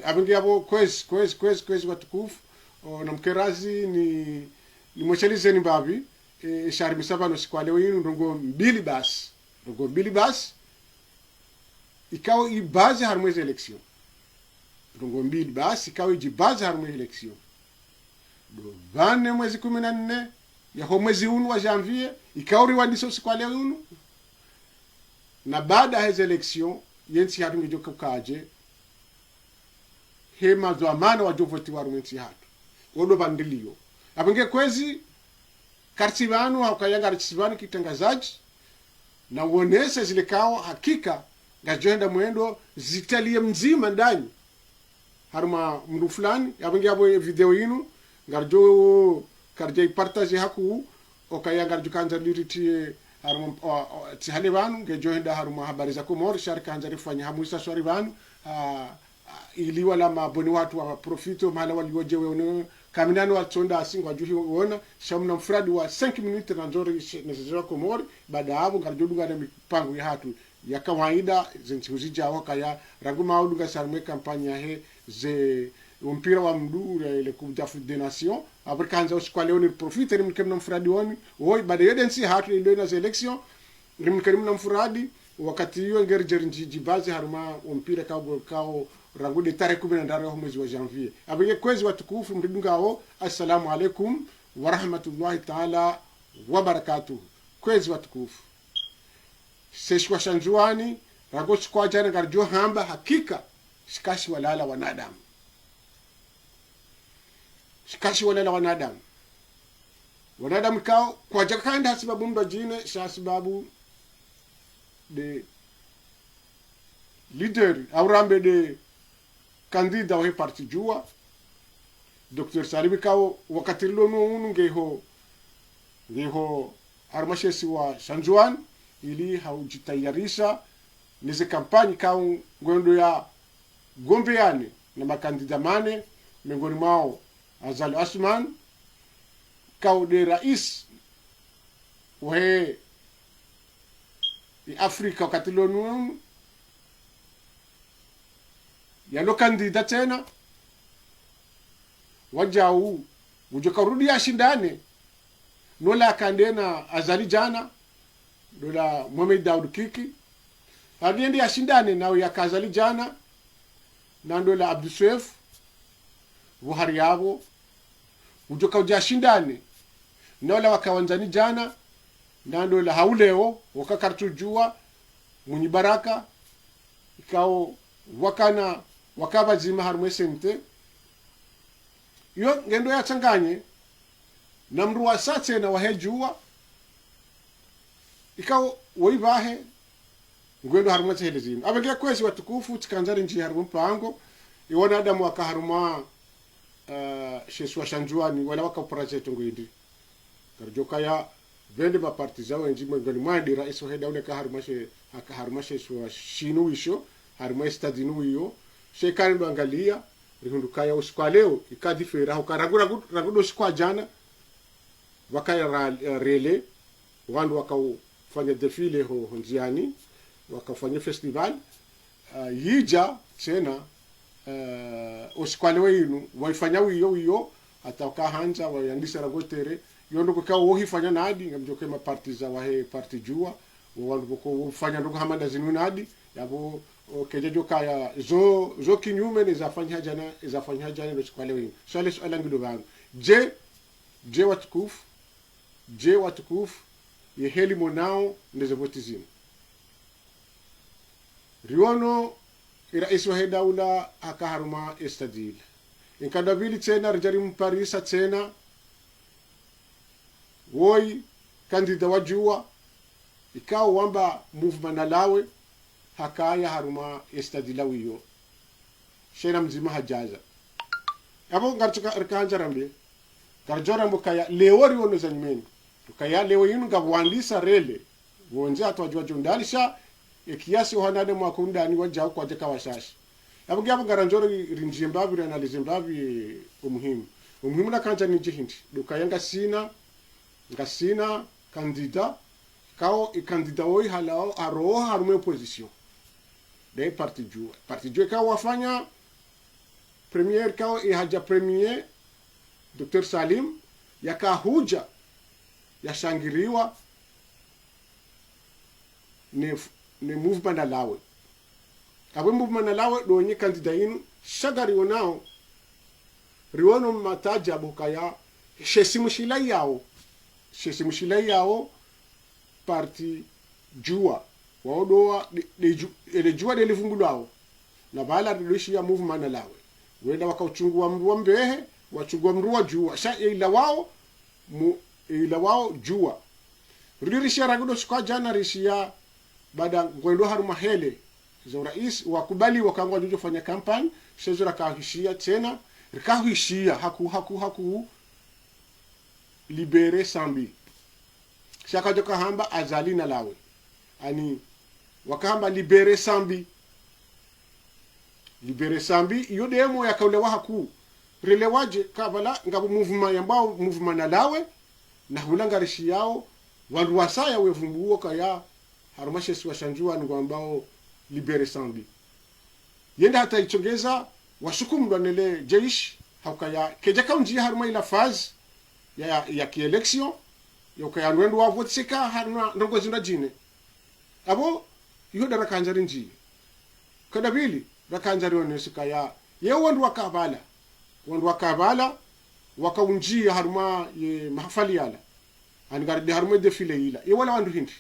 Abingi abo kwezi watukufu na mkerazi ni mwechelize ni babi shari misaba no siku leo yinu ndongo mbili basi ikawa ibaze harmwezi election ndongo mbili basi ikawa ijibaze harmwezi election do vane mwezi 14 ya mwezi unu wa janvier ikawa riwandiso siku leo yinu na baada ya hizo election yensi hatu ngejoka kaje hema zo amana wa jovoti wa rumenti hatu wodo bandilio abenge kwezi kartibanu au kayanga kartibanu kitangazaji na uonese zile kao hakika ngajoenda mwendo zitalie mzima ndani haruma mdu fulani abenge abo video yinu ngarjo karje partage haku o kayanga ngarjo liritie haruma tihale banu ngejoenda haruma Habarizacomores sharika hanjari fanya hamuisa swari banu ili wala maboni watu wa profito mala walioje wewe kaminano watonda asingwa juhi uona shamna mfradi wa 5 minutes na nzori nezera Comores baada hapo ngarjodunga na mipango ya hatu ya kawaida zinchuzija wakaya raguma audunga sarme kampanya he ze mpira wa mdure ile Coupe d'Afrique des Nations afrikanza usikwale oni profite ni mkemna mfradi woni oi baada yedensi hatu ile na election rimkemna mfradi wakati hiyo ngerjer njibazi haruma mpira kao rangude tarehe 10 mwezi wa janvier abenge kwezi watukufu mridungao assalamu alaikum wa rahmatullahi ta'ala wa barakatuh kwezi watukufu seshwa Ndzuwani ragochi kwa jana garjo hamba hakika shikashi walala wanadamu wanadamu kao kwa jakanda sababu ndo jine sha sababu de leader aurambe de kandida wa parti jua Dr. Salibi kao wakati lono ngeho armashesi wa Ndzuwani ili haujitayarisha nize kampani kao ngondo ya gombeane na makandida mane miongoni mwao Azali Asman kao de rais wa Afrika wakati lono yalo kandida tena wajau ujokarudi ya shindane nola kandena Azali jana dola Mohamed Daud Kiki hadiendi ya shindane nao ya Kazali jana na dola Abduswef Buhari yabo ujoka uja shindane nola wakawanzani jana na dola hauleo wakakartujua mwenye baraka ikao wakaba zima harumwe sente yo ngendo ya changanye na mru wa sache na wahejua ikao waibahe ngendo harumwe chele zima abenge kwezi watukufu tikanzari nji harumwe pango iwana adamu wakaharuma sheswa Ndzuwani wala wakauparajeto ngwindi karjoka ya vende ba partizao enji mwengani mwadi rais wa heda ule kaharumashe shwa shinu wisho harumwe stadinu hiyo shekani ndo angalia rihundukaya usikwa leo ikadifera hukaragudo usikwa jana wakaya rele wandu wakafanya defile ho Ndzuwani wakafanya festival yija tena usikwa leo yinu waifanya wiyo hata wakahanja wayandisa ragotere yondo kwa wohifanya nadi ngamjoke mapartiza wahe parti jua wandu ko fanya ndo hamada zinu nadi yabo kejejo kaya zo kinyume ni zafanya hajana ndo kwa leo swali swala ngido bangu je watukufu yeheli monao ndeze votizini riono rais wa daula akaharuma estadil inkadabili tena rjarim parisa tena woi kandida wajua ikao wamba movement alawe hakaya haruma estadila wiyo shena mzima hajaza abo ngartuka rkanjarambe karjorambo kaya lewori wono zanyimeni kaya lewo yinu ngabwandisa rele wonje atwajwa jondalisha kiasi wanade mwakundani wajao kwa jeka washashi abo ngabo garanjoro rinjimbabi na lizimbabi umuhimu na kanja njihindi dukayanga ngasina kandida kao ikandida woi halao aroha harume opposition de parti jua ka wafanya premier kao ihaja premier Dr. Salim yakahuja yashangiriwa ne movement na lawe abo movement na lawe do nye kandida inu shagari wonao riwono mataja bokaya shesimushila yao parti jua waodoa de jua de livungulao na bala rishi ya movement na lawe wenda wakauchungua mruwa mbehe wachungua mruwa jua sha ila wao jua rishi ya ragudo shukwa jana rishi ya baada ngwendo haruma hele za urais wakubali wakangwa jujo fanya kampani shezo rakahishia tena rikahishia haku libere sambi shaka joka hamba azali na lawe ani wakahamba libere sambi iyo demo yakaulewa haku relewaje kabala ngabu movement yambao movement na lawe na hulangarishi yao waruwasaya wevumbuo kaya harumashe siwashanjua ni ambao libere sambi yenda hata ichongeza washukumdwa nele jeish haukaya keja kaunji haruma ila faz ya kielection yokaya nwendo wa vote seka haruna ndongo zinda jine abo yuda rakanjari nji kadabili rakanjari onesika ya ye wandu wakabala wakaunji haruma ye mahafali yala anigarde haruma defile ila Ewala wandu hindi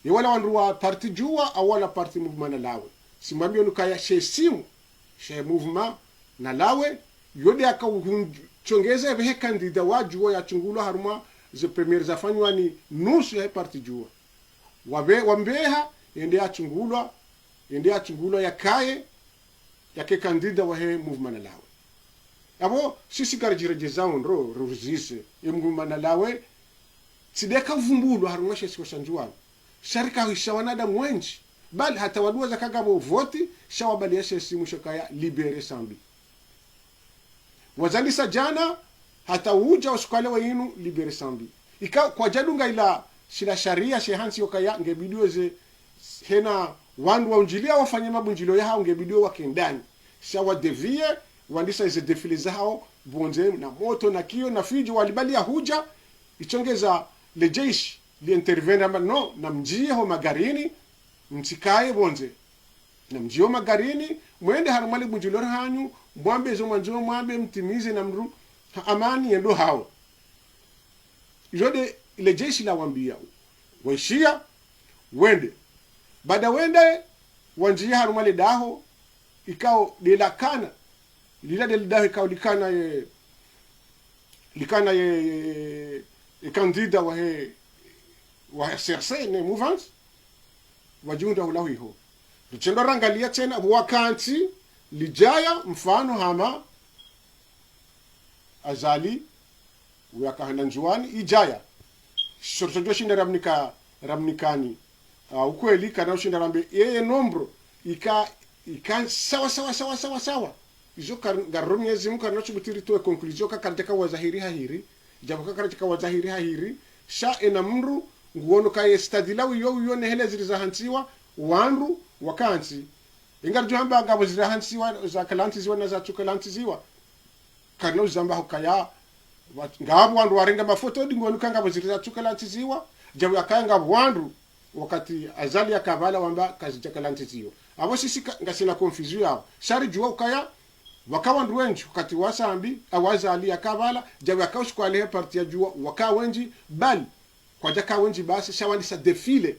Ewala wandu wa parti jua awala parti movement na lawe simambio nukaya simu she movement na lawe yode akachongeza vehe kandida wa jua ya chungulo haruma ze premier zafanywa ni nusu ya parti jua wambeha ende achungulwa yakaye yake kandida wa he movement na lawe abo sisi karajirejeza onro ruzise ye movement na lawe sideka vumbulo haruma shesi washanjuana sharika hishawanada mwenji bali hata wadua za kagabo voti shawabali ya simu shakaya libere sambi wazalisa jana hata uja usukale wa inu libere sambi kwa jadunga ila shila sharia shehansi yokaya ngebidiwe ze hena wandu wa unjilia wafanye mabunjilo ya hao ngebidiwe wakendani shawa devie wandisa ize defile za hao bonze na moto na kio na fijo walibali ya huja ichongeza lejeishi liintervene amba no na mjie ho magarini mtikaye bonze na mjio magarini mwende harumali bunjilora hanyu mwambe zo manjo mwambe mtimize na mru amani yendo hao jode ile jeshi la wambia waishia wende baada wende wanjia harumali daho ikao delakana lila del daho ikao likana ye kandida wa serse ne mouvance wajunda hulahu hiho luchendo rangalia tena wakanti lijaya mfano hama azali wakahana Ndzuwani ijaya shortojo shinda ramnikani ukweli kana ushinda rambe yeye nombro ika sawa izo garomyezi mukana chubutiri to conclusion kakateka wazahiri hahiri jabuka kakateka wazahiri hahiri sha ena mru nguono kaye stadila uyo nehele zilizahantiwa wandru wakanti ingarjo hamba ngabo zilizahantiwa za kalantiziwa na za tukalantiziwa kana uzamba hokaya ngabo wandu warenga mafoto dingono kanga boziliza tukalantiziwa jabu akanga wandru wakati azali akabala wamba kazi tukalantiziwa abo sisi ngasina confusion yao shari juwa ukaya wakawandu wenji wakati wasambi awazali akabala jabu akaushwa lehe parti ya juwa wakawenji bali kwa jaka wenji basi shawandisa defile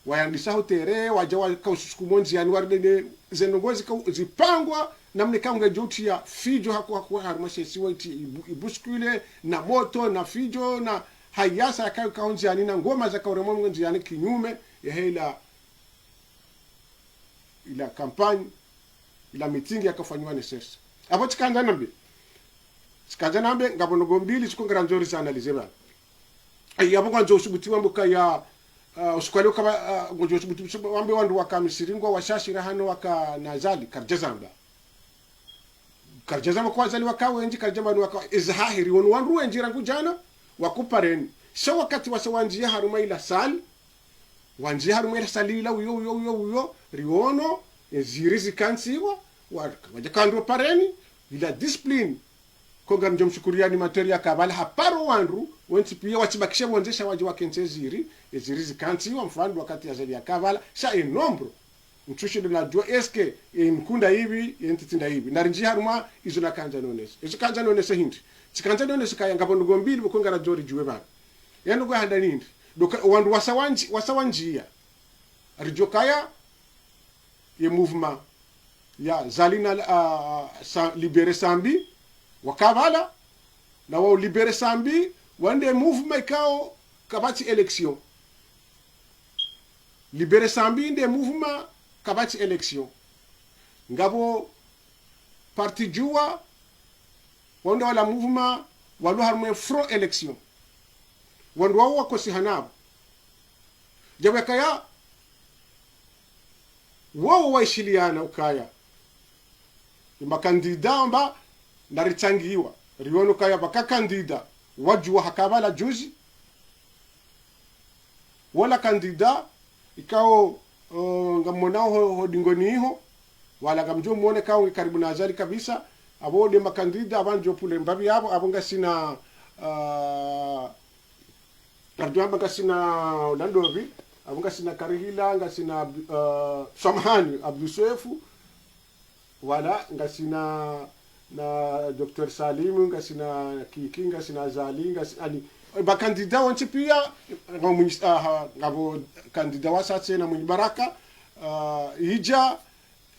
wayandisa hotere wajawa kausukumonzi yani waride zenongozi zipangwa namne kaunga joti ya fijo hakuwa harumashe siwa iti ibuskule na moto na fijo na hayasa ya kaunzi yani na ngoma za kauremonzi yani kinyume ya hela ila kampani ila mitingi yakafanywa nesesa hapo tikanda nambe ngabonogo mbili sikongera nzori sana lizeba yabo kwanza usubutiwa mbuka ya usukwali kama ngojo usubuti wambe wandu wakamisiringwa washashira hano waka nazali karjazamba kwa zali wakawenji karjamba waka izahiri wandu wenji rangu jana wakupareni sha wakati wasawanjia haruma ila sali wanji harumwe salila uyo riono ezirizi kansiwa wajakandro pareni ila discipline konga njomshukuriani materia kabala haparo wandru wenti pia wachibakisha wonzesha waji wakenze ezirizi kansiwa mfano wakati azali ya kabala sha enombro mtushe na jua eske mkunda hivi yentitinda hivi narinji haruma izo na kanja nonese izo kanja nonese hindi chikanja nonese kaya ngapo ngombili bokonga na jori juwe bana yanu kwa handa nindi doka wandu wasawanjia rijokaya ye mouvement ya zalina libere sambi wakabala na wao libere sambi wande mouvement kao kabati election libere sambi nde mouvement kabati election ngabo parti jua wande wala mouvement walu harmwe front election wandu wao wako sihanabo jawe kaya wao waishiliana ukaya makandida amba naritsangiwa riono kaya baka kandida wajua hakabala juzi wala kandida ikao ngamonao hodingoniho wala gamjo muone kao karibu na azali kabisa abode makandida abanjo pule mbabi yabo abonga sina Arduan baka sina Landovi, abunga sina Karihila, nga sina Samhani Abdusefu, wala nga sina na Dr. Salim, nga sina Kiki, nga sina Zali, nga sina ba kandida wanchi pia ngabo kandida wasatse na Baraka hija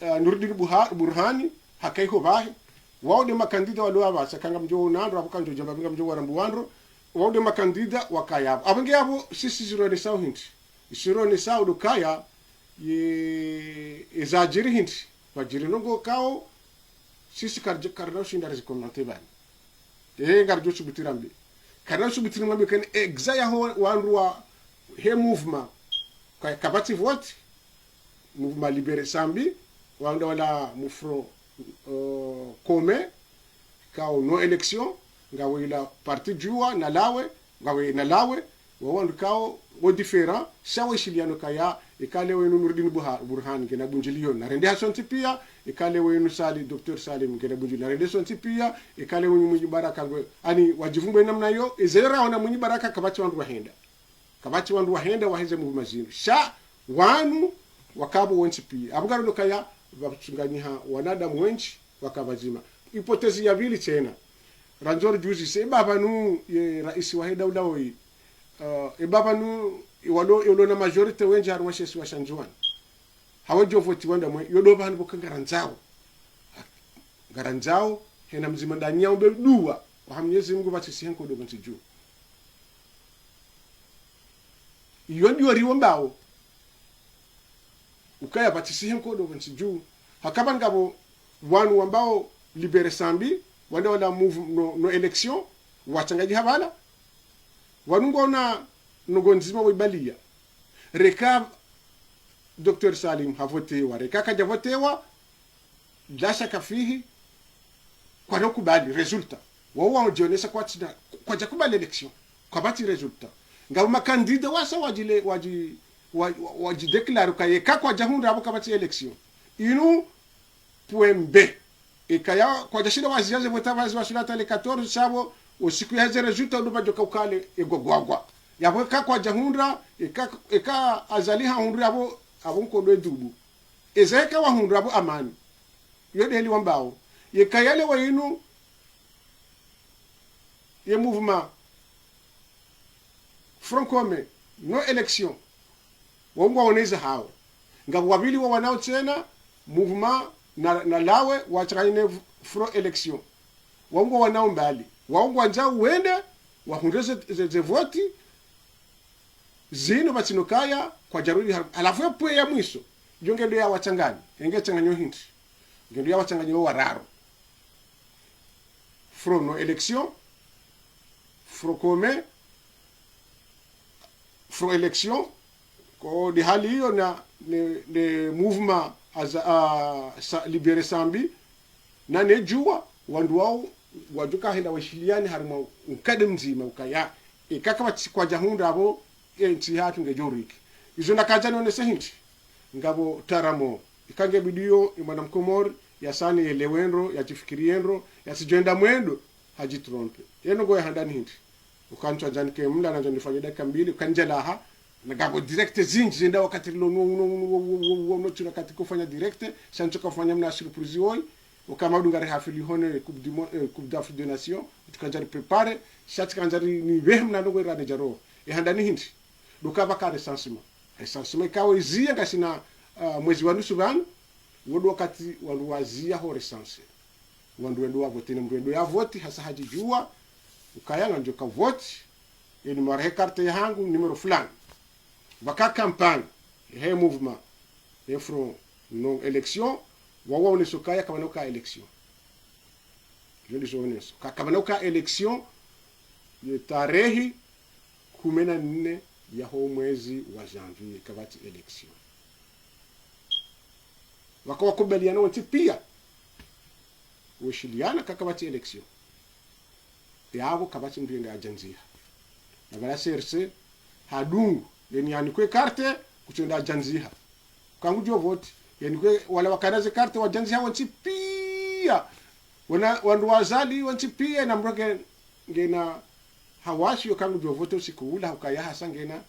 Nuruddin Burhani hakaiko bahi wao de makandida walio abasa kanga mjo nando abukanjo jamba binga mjo warambu wandro waude makandida wakayabo abange yabo sisi zirone saw hinti zirone saw do kaya ye ezajiri hinti wajiri nongo kao sisi karna shinda rezi komante bani ngarjo subitirambe karna subitirambe kan exaya ho wanruwa he mouvement kaya kabati vote mouvement libéré sambi wanda wala mufro kome kao no election ngawe ila parti jua na lawe ngawe na lawe wawandu kao wo different shawe shiliano kaya ikale wenu Nuruddin Burhan kena bunjilio na rende hasonti pia ikale wenu Sali Dr. Salim kena bunjilio na rende sonti pia ikale wenu Munyi Baraka ngwe ani wajivumbe namna yo ezera ona Munyi Baraka kabati wandu wahenda waheze muvumazino sha wanu wakabo wenchi pia abugaro nokaya babchunganyiha wanadamu wenchi wakabazima hipotezi ya vili tena ranjor juzi se baba nu ye raisi wa daula oi baba nu walo na majority wenja harwashe si wa Ndzuwani hawajo voti wanda mwe yodo bana boka garanzao hena mzima ndanya umbe duwa wa Mwenyezi Mungu batisi henko do bantiju iyo ndio riwombao ukaya batisi henko do bantiju hakaba ngabo wanu ambao libere sambi wanda wala move no election wachangaji habala wanungona nogonzima wibalia reka Dr. Salim havotewa reka kaja votewa dasha kafihi kwa nokubali resulta wao wajionesa kwa jakubali election kwa bati resulta ngao makandida wasa waji declare kayeka kwa jahunda abo kabati election inu puembe ikaya kwa jashida waziaze votawazi wa shulata le 14 sabo usiku yaze resulta ndo bajoka ukale egogwagwa yabo kwa jahunda eka azaliha hundri abo nkodo edubu ezeka wa hundri abo amani yodeli wambao yekayale wa inu ye mouvement francome no election wongwa oneza hao ngabo wabili wa wanao tena mouvement na lawe wachangane fro election wongwa wanao mbali wongwa njao uende wahundeze ze voti zino batinokaya kwa jarudi alafu yapo ya mwiso jonge ndio ya wachangani enge changanyo hinti ndio ya wachanganyo wararo fro no election fro come fro election ko di hali hiyo na ne mouvement libere sambi na nejua wandu wao wajuka henda washiliani harima ukade mzima ukaya ikaka kwa jahunda abo enti hatu ngejoriki izo nakaja nonesa hindi ngabo taramo ikange bidio imana mkomori ya sani elewenro ya chifikirienro ya sijoenda mwendo hajitrompe yeno goya handani hindi ukanchwa jani ke mla na jani fanya dakika 2 ukanjela na gabo direct zinji zenda wakati lo no tuna kati kufanya direct sancho kufanya mna surprise hoy ukamadu ngari hafili hone coupe d'Afrique des Nations tukanjari prepare shati kanjari ni wehmna ndo goya jaro handani hindi dukaba ka recensement ikawa izia ngasina mwezi wa nusu bana wodo wakati waluwazia ho recense wandu wa vote mrendo ya vote hasa hajijua ukayanga ndio ka vote ni mara carte yangu numero fulani baka campagne he mouvement he front non election wawa unesokaya kama noka election je dis oneso kama noka election ni tarehe 14 ya ho mwezi wa janvier kabati election wakawakubaliana wote pia weshiliana kakabati election yabo kabati mbienda ajanzia na bala serse hadungu yani anikwe karte kuchenda ajanzia kangu jo vote yani kwe wala wakaraze karte wajanzia wote pia wana wandu wazali wote pia na mroke ngena hawashi kangu jo vote usikula ukaya hasa ngena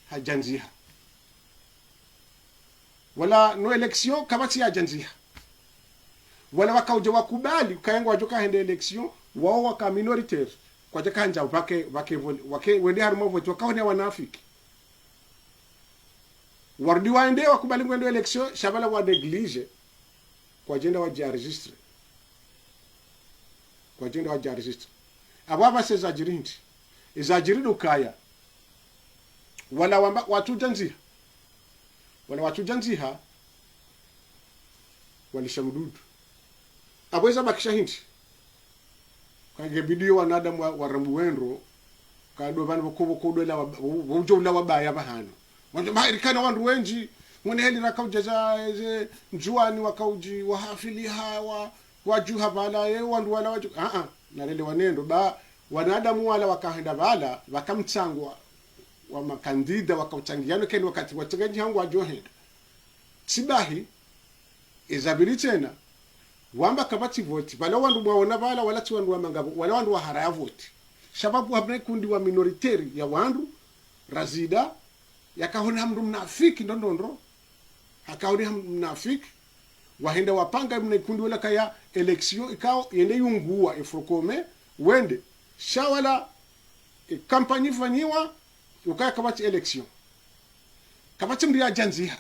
hajanzia wala no election kabati ya janzia wala wakauja wakubali ukayenga wajoka hende election wao waka minoritaire kwa jaka hanja wake wende harimo vote wakaone wanafiki wardi waende wakubali ngendo election shabala wa neglige kwa jenda waja registre ababa sezajirindi izajiridu kaya wala watu janzia wala watu janziha walishamdudu abweza bakisha hindi kage bidio wanadamu warambuwenro kado banu kodo la wujo la wabaya bahano wanje mairikana wandu wenji mwene heli rakaujaza Ndzuwani wakauji wahafili hawa wajuha bala ye wandu wala waju na lele wanendo ba wanadamu wala wakahenda bala wakamtsangwa wa makandida wakauchangiano keni wakati watengaji hangu wajohenda sibahi izabiri tena wamba kabati voti bala wandu waona bala wala tu wandu wamangabo wala wandu waharaya voti sababu habne kundi wa minoritari ya wandu razida yakahona mndu mnafiki ndondondro hakahoni mnafiki wahenda wapanga mne kundi wala kaya election ikao yende yungua ifrokome wende shawala kampani fanyiwa ukaya kabati election kabati mdia janzia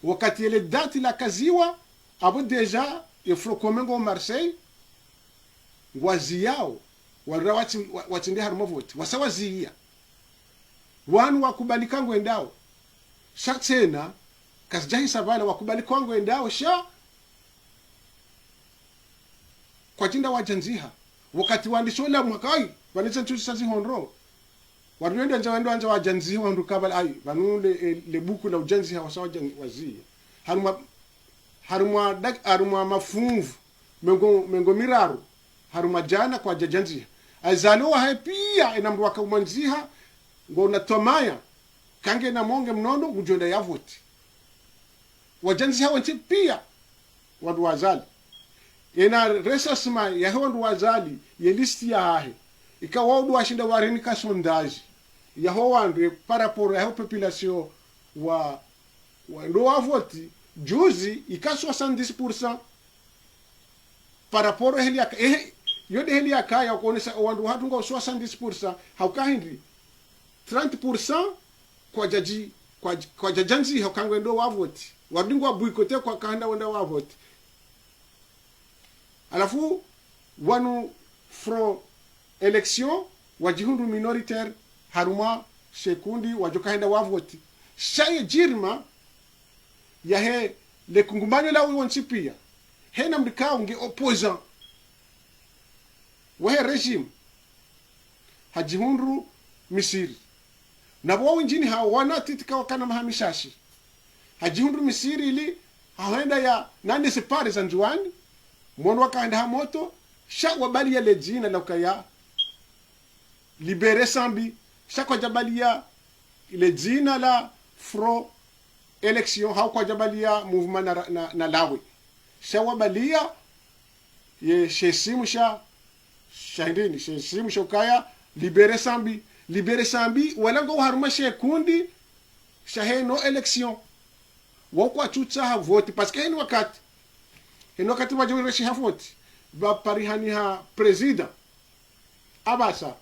wakati ile date la kaziwa abo deja ifrokomengo Marseille ngwaziao wala watinde harimo vote wasawazia wanu wakubali kangu endao sha tena kasjahi sabala wakubali kangu endao sha kwa jinda wajanziha wakati wandishola mwakai wanisa tusazi honro warwenda anja wajanziha wandu kabala ai banule le buku la ujanziha wasawa wazia haruma mafunvu mengo miraru haruma jana kwa jajanziha azaliwa hai pia inamdu wakamanziha ngona tomaya kange na monge mnondo ujonda ya voti wajanziha wanti pia wadu wazali ina resasma ya wandu wazali ye listi ya hahe ikawa wadu washinda warini ka sondage ya wandu paraporo ya population wa ndo wa voti juzi ika 70% paraporo heli ya yode heli ya kaya kuonesa wandu hatu ngo 70% hauka hindri 30% kwa jajanzi haukangwe ndo wa voti wadingwa buikote kwa kanda wenda wa voti alafu wanu fro election wajihundu minoritaire haruma sekundi wajokaenda wa voti shaye jirma ya he le kungumanyo la wonchi pia he na mdikao nge opposant wa he regime hajihundu Misiri na wao njini hao wanatitika wakana mahamishashi hajihundu Misiri ili haenda ya nande separe za Ndzuwani mwono wakaenda ha moto sha wabali ya lejina la ukaya libere sambi sha kwa jabali ya ile jina la fro election hau kwa jabalia movement na lawi shawabalia ye shesimu shahindini shesimu shokaya libere sambi wala ngo haruma shekundi shaheno election wako chucha ha vote parce que en wakati wajore shi ha vote ba parihani ha president abasa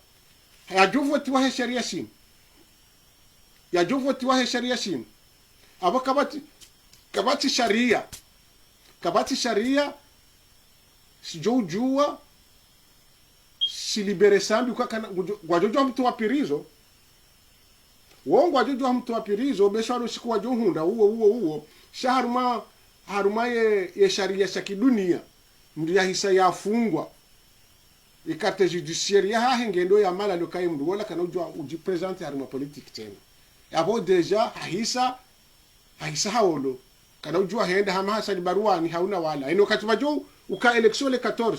ya juvoti wa sheria shim ya juvoti wa sheria shim abo kabati sharia sijojua si libere sambi kwa kana gwajojo mtu wa pirizo wongo gwajojo mtu wa pirizo beshwaro siku wa johunda uo haruma ye sharia ya kidunia mdu ya hisa ya fungwa ikate judiciaire ya hengendo ya mala lokai mdu wala kana ujua ujipresente haruma politique tena abo deja hisa haolo kana ujua henda hama hasali baruani hauna wala ino katiba jo uka election le 14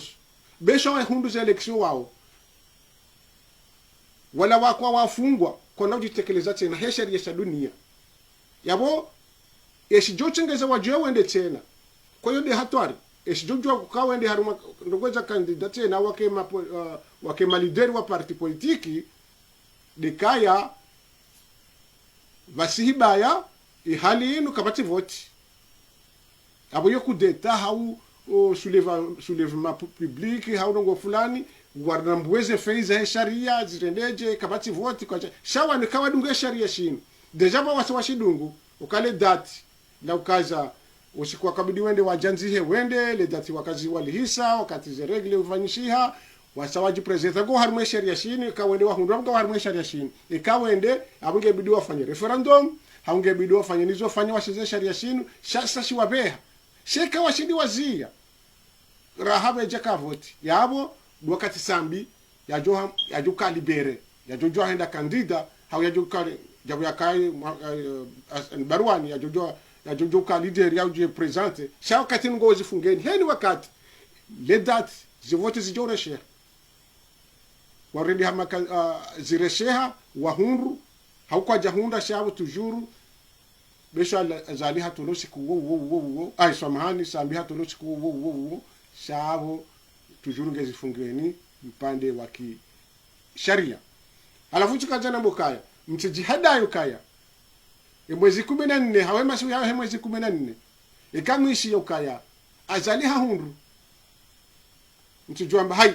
besho wa hundu za election wao wala wakwa wafungwa kona ujitekeleza tena he sheria ya dunia yabo eshijochengeza wajwe wende tena kwa hiyo de hatwari esijojwa kukawende haruma ndogweza kandidati na wake malideri wa parti politiki dekaya vasihibaya ihali inu kabati voti abo yo kudeta hau soulèvement public hau ndongo fulani guardambweze feiza he sharia zirendeje kabati voti kwa shawa ni kawadunge sharia shinu deja ba wasawashidungu ukale dati na ukaza usikuwa kabidi wende wajanzihe wende le dati wakazi walihisa wakati ze regle ufanyishiha wasawaji president go harmwe sharia shini kawende wa hundu go harmwe sharia shini ikawende abunge bidi wafanye referendum haunge bidi wafanye nizo fanye washize sharia shini shasa shiwabeha sheka washindi wazia rahabe jaka voti yabo wakati sambi yajuka libere yajojo henda kandida hau yajuka jabu yakai baruani yajojo ka leader ya uje presente shao kati ngozi fungeni heni wakati le date je vote zijore sheha warindi hama ziresheha wahunru hau kwa jahunda shabu tujuru besha zali hatolosi kuwo ai samahani sambi hatolosi kuwo shabu tujuru ngezifungeni mpande wa sharia alafu chikajana mbokaya mtijihadayo kaya mwezi 14 hawema siku ya mwezi 14 ikamwishi yokaya azali hahundu mtijwamba hai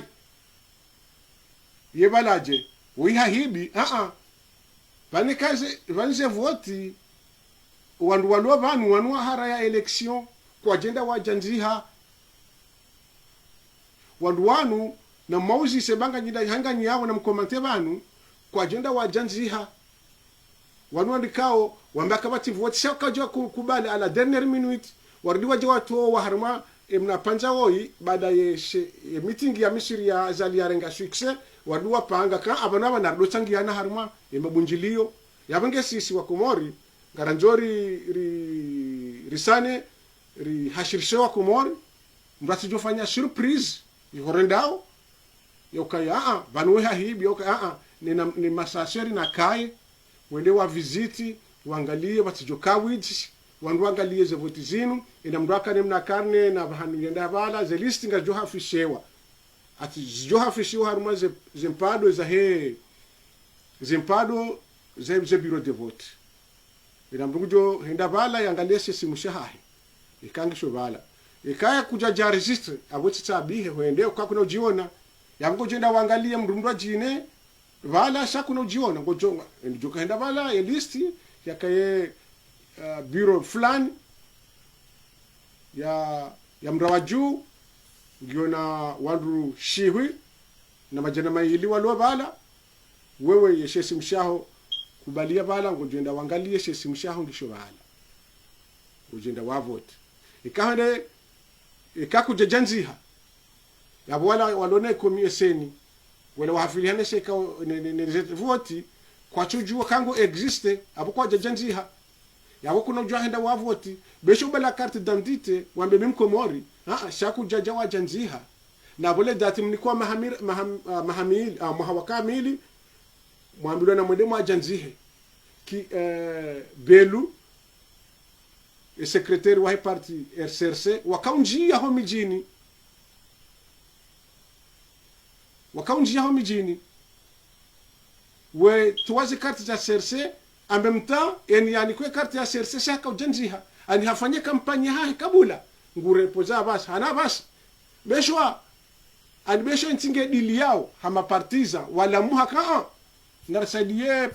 yebalaje wiha hibi vanze voti wandu walwa vanu wanwa hara ya election kwa agenda wajanziha wandu wanu na mauzi sebanga nyida hanga nyawo na mkomante vanu kwa agenda wajanziha wanu andikao wambaka bati voti shaka jwa kubali ala dernière minute wardi waje watu wa harma mna panja woi baada ye meeting ya misiri ya azali ya renga success wardi wapanga ka abana bana ndo changiana harma mabunjilio yabange sisi wa Komori garanjori risane ri hashirisho wa Komori mbati jofanya surprise yorendao yokaya vanwe hahibi yokaya ni masaseri na kai wende wa visiti waangalie watijokawiji wanduangalie ze voti zinu ina mdwaka nemna karne na bahanu yenda bala ze listing ga joha fishewa ati joha fishewa haruma ze zempado za he zempado ze bureau de vote ina mdujo henda bala yangalie sisi mushahahi ikangisho bala ikaya kuja registre aboti tabihe wende kwa kuna ujiona yango jenda waangalie mrundwa jine vala shakuno jiona ngojonga njoka henda vala ya listi yakaye bureau fulani ya mrawaju ngiona wandru shiwi na majana maili walwa vala wewe yeshesi mshaho kubalia vala ngojenda wangalie yeshesi mshaho ngisho vala ujenda wavote ikahande ikakujejanziha yabo wala walone komiseni wala wahafiliane sheka ne voti kwa chujua kango existe abo kwa jajanziha yabo kuna ujua henda wa voti besho bala carte d'identité wambe mkomori shaku jaja wa janziha na bole dati mnikuwa mahamili muhawaka mili mwambilo na mwende mwa janzihe Belu e secretário wa parti RCRC wakaunjia ho mijini we tuwazi karti za CRC ambemta yani kwe karti ya CRC shaka ujenziha ani hafanye kampanya hahi kabula ngure poza basa hana basa beshwa ani besho ntinge dili yao hama partiza wala muhaka narasadie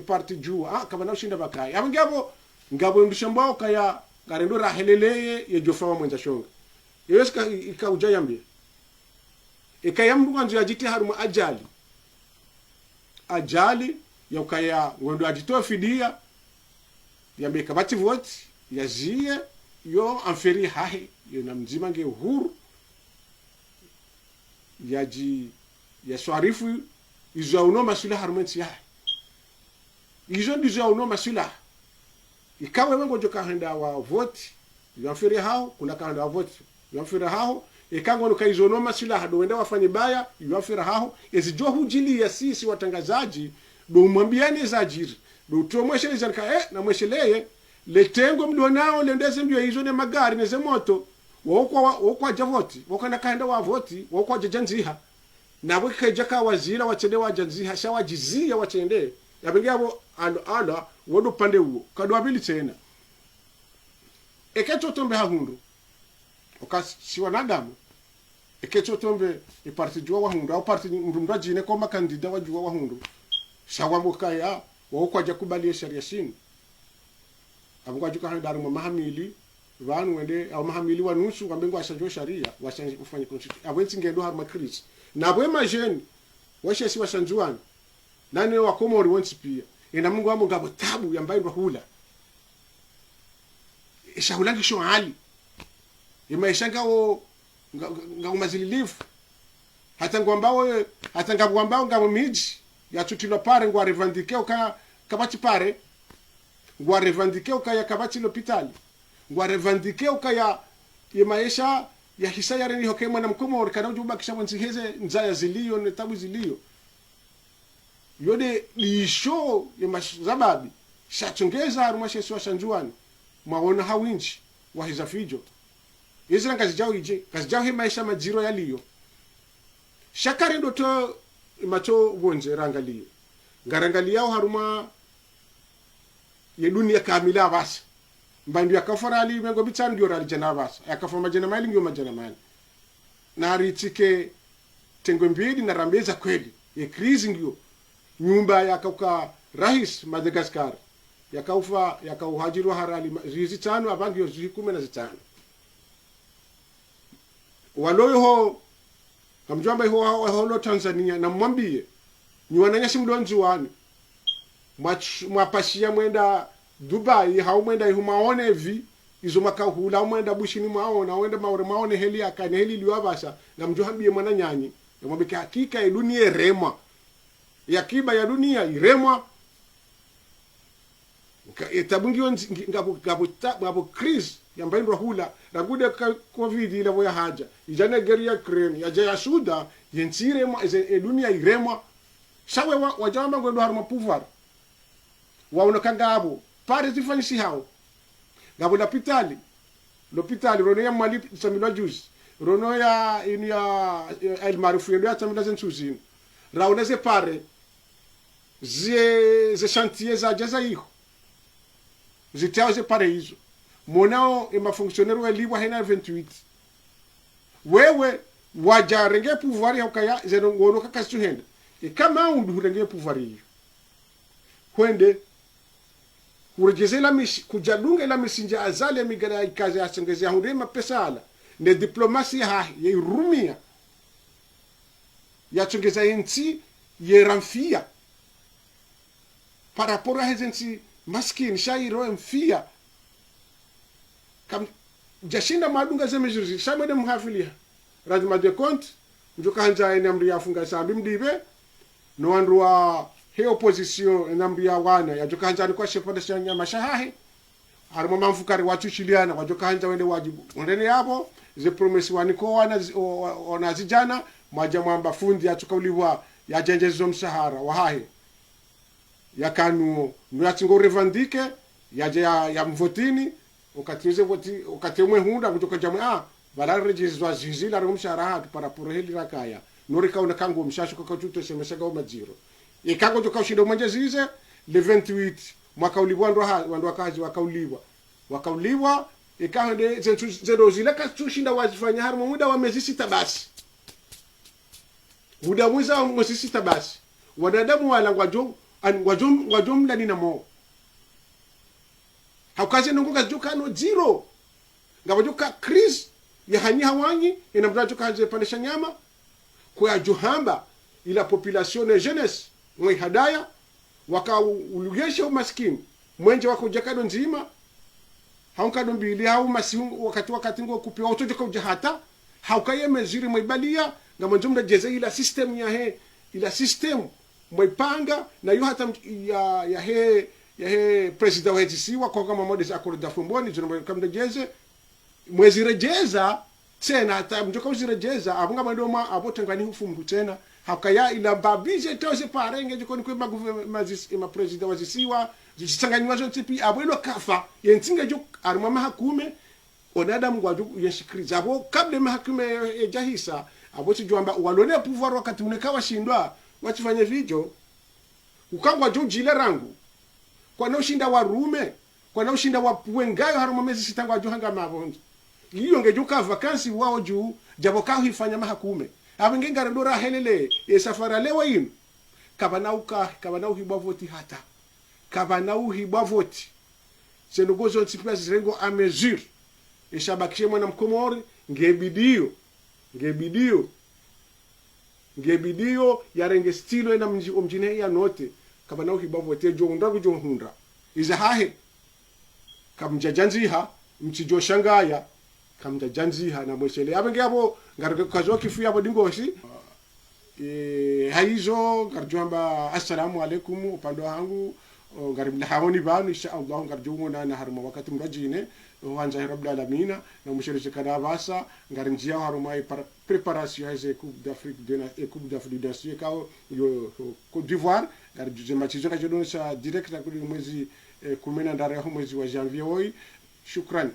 parti juu kama na ushinda bakai ngabo mbishambao kaya garendo raheleleye ye jofawa mwenza shonga yeska ikauja yambia ikayamdu kwanza ajiti haruma ajali ya ukaya ngondo ajitoa fidia yambe kabati vote yazie yo amferi hahe yo namzima nge uhuru ya swarifu izo uno masula harumenti yahe izo ndizo uno masula ikawe wengo joka henda wa vote yamferi hao kuna kanda wa vote yamferi hao ikango nukaizono masula hado wenda wafanye baya yamferi hao ezijo hujili ya sisi watangazaji do mwambiane zajiri do tuomweshele zanka na mwesheleye letengo mlionao lendeze mbio hizo ne magari neze moto wokwa javoti wokana kaenda wa voti wokwa jajanziha na wekajaka wazira wachende wa janziha shawajizia wachende yabengabo ala wodo pande huo kadwa bili tena ekecho tombe hahundu okasi wanadamu ekecho tombe parti jua wahundu au parti mrumda jine koma kandida wa jua wahundu shawamukaya wokwa jakubalie sharia shini abungwa juka handaru mu mahamili vanu wende au mahamili wanusu wambengo ashajo sharia washanje ufanye constitution abwenzi ngendo haruma Chris na bwe majeni washesi wa Ndzuwani nane wa Comores wonsi pia ina Mungu wamo ngabo tabu yambaye hula ishahulangi sho hali imaishanga o ngumazililifu hata ngambao ngabo miji ya tutilo pare ngwa revendikeo kabati pare ngwa revendikeo kaya kabati l'hôpital ngwa revendikeo kaya maisha ya hisaya reni hokema na Comores kana ujuba kisha mwanziheze nzaya zilio ne tabu zilio yode lisho ya mazababi shachongeza haruma shesu wa Ndzuwani maona hawinchi wa hizafijo izira kazi jao he maisha majiro yaliyo shakari ndoto macho bonje rangalio ngarangalia haruma ye dunia kamila basa mbandu yakafarali mengo bitani ndio rali jana basa yakafa majana mali ndio majana mali na ritike tengo mbili na rambeza kweli ye krizi ndio nyumba yakauka rais Madagascar yakauhajirwa harali rizi tano abangi yozi 15 waloyo ho kamjomba ho Tanzania na mwambie ni wananyashi mdo Ndzuwani mwapashia mwenda Dubai haumwenda ihumaone hivi izo makahula mwenda bushini mwaona wenda maone heli akane heli liwabasha na mjohambie mwana nyanyi na mwambie hakika dunia remwa yakiba ya dunia iremwa etabungio ngabo Chris yambaye hula ragude covid ile boya haja ijana geria krem ya jaya suda yensire mo dunia iremwa sawe wajamba ngondo haruma pouvoir waona kangabo pare zifanyisi hao ngabo l'hôpital rono ya mali samilo juice rono ya el marufu ya samilo zensuzi raona ze pare ze chantier za jaza hiyo zitao ze pare hizo monao mafonctionnaire wa liwa hena 28 wewe wajarenge pouvoir ya ukaya zeno ngono kakasi tuhenda kama undu renge pouvoir hiyo kwende kurejeze la kujadunga la misinja azali migara ikaze asengeze hundema pesa ala ne diplomasi ya rumia ya tungeza inti yeramfia par rapport à hezensi maskini shairo mfia kam jashinda madunga zemejuri shamede mhafilia razima de compte njoka hanja ene amri afunga sambi mdibe no andwa he opposition enambia wana ya joka hanja alikuwa chef de chanya mashahahi harimo mamfukari wachuchiliana wajoka hanja wende wajibu ndene yabo ze promesi waniko wana zijana mwaja mwamba fundi atukauliwa ya jenjezo msahara wahahi yakanu Nyatingo revendike ya mvotini ukatize voti ukatemwe hunda kutoka jamaa valarejezwa zizila rumshara hatu para poreheli rakaya norika una kango mshashu kakachuto semeshaga umajiro ikango tukaushinde mwanje zize le 28 mwaka ulibwa ndo kazi wakauliwa ikahende zedo zile katushinda wazifanya harimo muda wa miezi 6 basi muda mwiza mwezi 6 basi wanadamu wala wajom ndani na mo haukaze nunguka jukano zero ngabajuka Chris ya hani hawanyi inamdacho kaje pandesha nyama kwa juhamba ila population jeunesse mwe hadaya waka ulugesha umaskini mwenje wako jakado nzima haunkado mbili hau masimu wakati ngo kupiwa utoje kwa jahata haukaye meziri mwibalia ngamanjumda jeze ila system mwipanga na yu hata ya he president wa HCC kwa kama modis akorda fumboni zino kamda jeze mwezi rejeza tena hata mjoka uzirejeza abunga madoma abotengani hufumbu tena hakaya ila babize tose parenge jikoni kwa ma president wa zisiwa zisanganywa zote pi abwelo kafa yentinga juk armama hakume onada mgwaju yeshikriza abo kabla mahakume ejahisa abo tujwamba walone pouvoir wakati unekawa shindwa wachifanye video ukangwa jujile rangu kwa na ushinda warume kwa na ushinda wapuengayo harimo mezi 6 ngwa juhanga mabonzo iyo ngejuka vakansi wao juu jabo ka hifanya mahakume abengenga ndora helele safara lewa ino kabana uhibwa voti hata kabana uhibwa voti senugozo tsipas rengo a mesure eshabakishe mwana mkomori ngebidio yarenge stilo ena mjine ya note kabana uhibwa voti jo ndagu jo hundra iza hahe kamjajanziha mchijo shangaya kamjajanziha na mweshele abenge abo ngaruke kazo kifu yabo dingoshi haizo garjwamba assalamu alaikum upande wangu garibla hawoni banu insha Allah garjumo na haruma wakati mrajine wanja rabbil alamin na mushiriki kana basa ngarinjia haruma préparation des coupe d'Afrique de coupe d'Afrique du Sud kao yo Côte d'Ivoire garjuje machizo kajodonisha direct na kuli mwezi 10 ndare mwezi wa janvier hoi shukran.